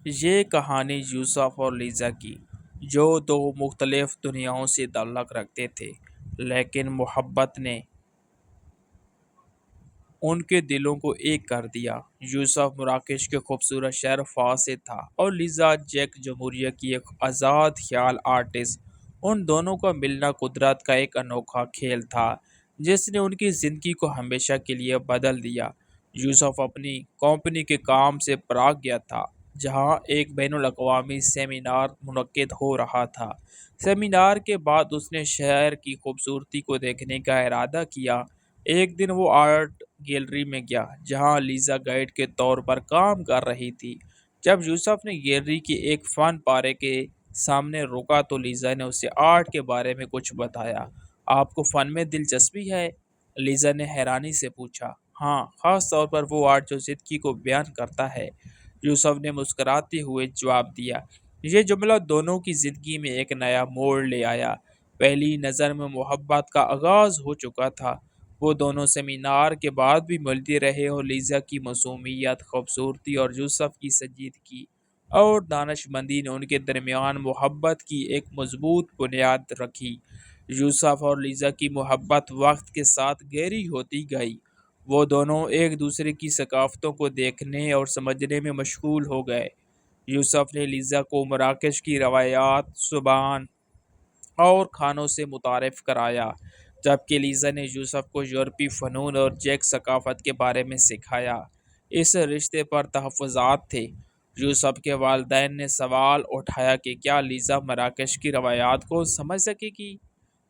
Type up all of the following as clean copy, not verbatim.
یہ کہانی یوسف اور لیزا کی، جو دو مختلف دنیاؤں سے تعلق رکھتے تھے، لیکن محبت نے ان کے دلوں کو ایک کر دیا۔ یوسف مراکش کے خوبصورت شہر فاس سے تھا اور لیزا چیک جمہوریہ کی ایک آزاد خیال آرٹسٹ۔ ان دونوں کا ملنا قدرت کا ایک انوکھا کھیل تھا جس نے ان کی زندگی کو ہمیشہ کے لیے بدل دیا۔ یوسف اپنی کمپنی کے کام سے پراگ گیا تھا، جہاں ایک بین الاقوامی سیمینار منعقد ہو رہا تھا۔ سیمینار کے بعد اس نے شہر کی خوبصورتی کو دیکھنے کا ارادہ کیا۔ ایک دن وہ آرٹ گیلری میں گیا جہاں لیزا گائیڈ کے طور پر کام کر رہی تھی۔ جب یوسف نے گیلری کے ایک فن پارے کے سامنے رکا تو لیزا نے اسے آرٹ کے بارے میں کچھ بتایا۔ آپ کو فن میں دلچسپی ہے؟ لیزا نے حیرانی سے پوچھا۔ ہاں، خاص طور پر وہ آرٹ جو زندگی کو بیان کرتا ہے، یوسف نے مسکراتے ہوئے جواب دیا۔ یہ جملہ دونوں کی زندگی میں ایک نیا موڑ لے آیا۔ پہلی نظر میں محبت کا آغاز ہو چکا تھا۔ وہ دونوں سیمینار کے بعد بھی ملتے رہے اور لیزا کی معصومیت، خوبصورتی اور یوسف کی سنجیدگی اور دانشمندی نے ان کے درمیان محبت کی ایک مضبوط بنیاد رکھی۔ یوسف اور لیزا کی محبت وقت کے ساتھ گہری ہوتی گئی۔ وہ دونوں ایک دوسرے کی ثقافتوں کو دیکھنے اور سمجھنے میں مشغول ہو گئے۔ یوسف نے لیزا کو مراکش کی روایات، زبان اور کھانوں سے متعارف کرایا، جبکہ لیزا نے یوسف کو یورپی فنون اور چیک ثقافت کے بارے میں سکھایا۔ اس رشتے پر تحفظات تھے۔ یوسف کے والدین نے سوال اٹھایا کہ کیا لیزا مراکش کی روایات کو سمجھ سکے گی؟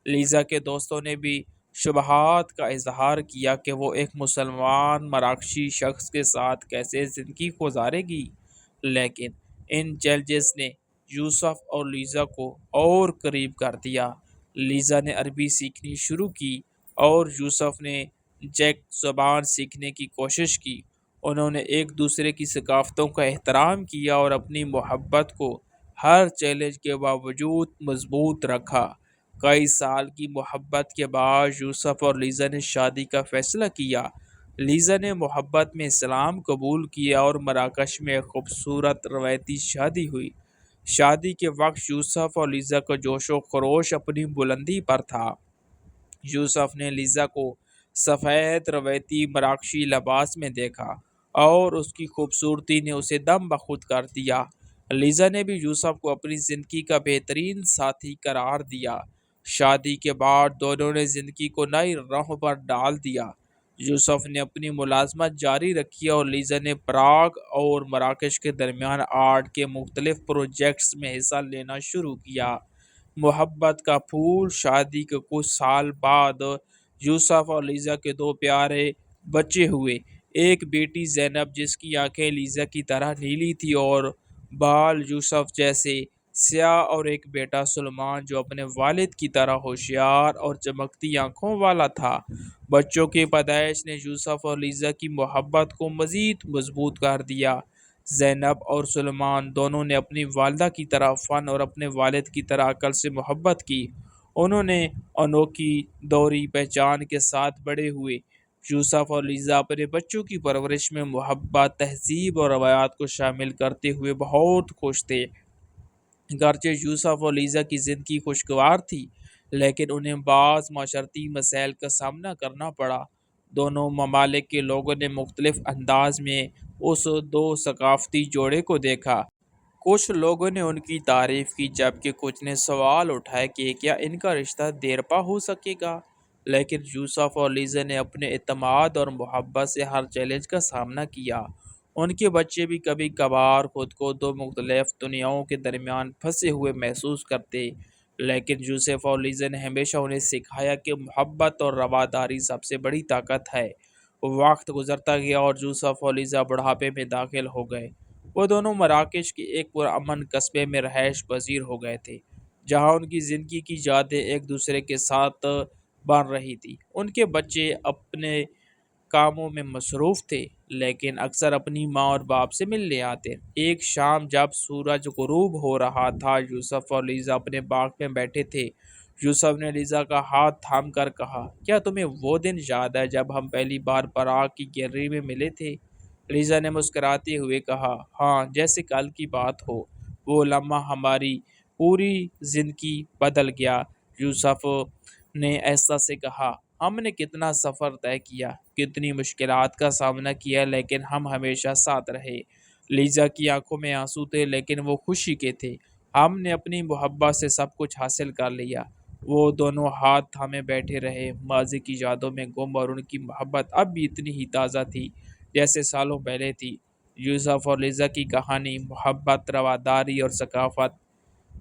لیزا کے دوستوں نے بھی شبہات کا اظہار کیا کہ وہ ایک مسلمان مراکشی شخص کے ساتھ کیسے زندگی گزارے گی، لیکن ان چیلنجز نے یوسف اور لیزا کو اور قریب کر دیا۔ لیزا نے عربی سیکھنی شروع کی اور یوسف نے چیک زبان سیکھنے کی کوشش کی۔ انہوں نے ایک دوسرے کی ثقافتوں کا احترام کیا اور اپنی محبت کو ہر چیلنج کے باوجود مضبوط رکھا۔ کئی سال کی محبت کے بعد یوسف اور لیزا نے شادی کا فیصلہ کیا۔ لیزا نے محبت میں اسلام قبول کیا اور مراکش میں ایک خوبصورت روایتی شادی ہوئی۔ شادی کے وقت یوسف اور لیزا کا جوش و خروش اپنی بلندی پر تھا۔ یوسف نے لیزا کو سفید روایتی مراکشی لباس میں دیکھا اور اس کی خوبصورتی نے اسے دم بخود کر دیا۔ لیزا نے بھی یوسف کو اپنی زندگی کا بہترین ساتھی قرار دیا۔ شادی کے بعد دونوں نے زندگی کو نئی راہوں پر ڈال دیا۔ یوسف نے اپنی ملازمت جاری رکھی اور لیزا نے پراگ اور مراکش کے درمیان آرٹ کے مختلف پروجیکٹس میں حصہ لینا شروع کیا۔ محبت کا پھول۔ شادی کے کچھ سال بعد یوسف اور لیزا کے دو پیارے بچے ہوئے۔ ایک بیٹی زینب جس کی آنکھیں لیزا کی طرح نیلی تھی اور بال یوسف جیسے سیاہ، اور ایک بیٹا سلمان جو اپنے والد کی طرح ہوشیار اور چمکتی آنکھوں والا تھا۔ بچوں کی پیدائش نے یوسف اور لیزا کی محبت کو مزید مضبوط کر دیا۔ زینب اور سلمان دونوں نے اپنی والدہ کی طرح فن اور اپنے والد کی طرح عقل سے محبت کی۔ انہوں نے انوکھی دوہری پہچان کے ساتھ بڑے ہوئے۔ یوسف اور لیزا اپنے بچوں کی پرورش میں محبت، تہذیب اور روایات کو شامل کرتے ہوئے بہت خوش تھے۔ گرچہ یوسف اور لیزا کی زندگی خوشگوار تھی، لیکن انہیں بعض معاشرتی مسائل کا سامنا کرنا پڑا۔ دونوں ممالک کے لوگوں نے مختلف انداز میں اس دو ثقافتی جوڑے کو دیکھا۔ کچھ لوگوں نے ان کی تعریف کی، جبکہ کچھ نے سوال اٹھائے کہ کیا ان کا رشتہ دیرپا ہو سکے گا۔ لیکن یوسف اور لیزا نے اپنے اعتماد اور محبت سے ہر چیلنج کا سامنا کیا۔ ان کے بچے بھی کبھی کبھار خود کو دو مختلف دنیاؤں کے درمیان پھنسے ہوئے محسوس کرتے، لیکن یوسف اور لیزا نے ہمیشہ انہیں سکھایا کہ محبت اور رواداری سب سے بڑی طاقت ہے۔ وقت گزرتا گیا اور یوسف اور لیزا بڑھاپے میں داخل ہو گئے۔ وہ دونوں مراکش کے ایک پرامن قصبے میں رہائش پذیر ہو گئے تھے، جہاں ان کی زندگی کی یادیں ایک دوسرے کے ساتھ بن رہی تھی۔ ان کے بچے اپنے کاموں میں مصروف تھے، لیکن اکثر اپنی ماں اور باپ سے ملنے آتے۔ ایک شام جب سورج غروب ہو رہا تھا، یوسف اور لیزا اپنے باغ میں بیٹھے تھے۔ یوسف نے لیزا کا ہاتھ تھام کر کہا، کیا تمہیں وہ دن یاد ہے جب ہم پہلی بار پراگ کی گیلری میں ملے تھے؟ لیزا نے مسکراتے ہوئے کہا، ہاں، جیسے کل کی بات ہو۔ وہ لمحہ ہماری پوری زندگی بدل گیا۔ یوسف نے ایسا سے کہا، ہم نے کتنا سفر طے کیا، کتنی مشکلات کا سامنا کیا، لیکن ہم ہمیشہ ساتھ رہے۔ لیزا کی آنکھوں میں آنسو تھے، لیکن وہ خوشی کے تھے۔ ہم نے اپنی محبت سے سب کچھ حاصل کر لیا۔ وہ دونوں ہاتھ تھامے بیٹھے رہے، ماضی کی یادوں میں گم، اور ان کی محبت اب بھی اتنی ہی تازہ تھی جیسے سالوں پہلے تھی۔ یوسف اور لیزا کی کہانی محبت، رواداری اور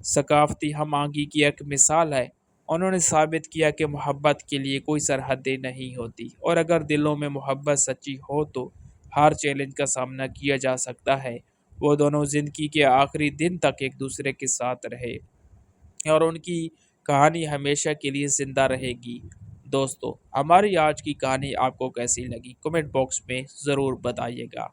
ثقافتی ہم آہنگی کی ایک مثال ہے۔ انہوں نے ثابت کیا کہ محبت کے لیے کوئی سرحدیں نہیں ہوتی، اور اگر دلوں میں محبت سچی ہو تو ہر چیلنج کا سامنا کیا جا سکتا ہے۔ وہ دونوں زندگی کے آخری دن تک ایک دوسرے کے ساتھ رہے، اور ان کی کہانی ہمیشہ کے لیے زندہ رہے گی۔ دوستو، ہماری آج کی کہانی آپ کو کیسی لگی؟ کمنٹ باکس میں ضرور بتائیے گا۔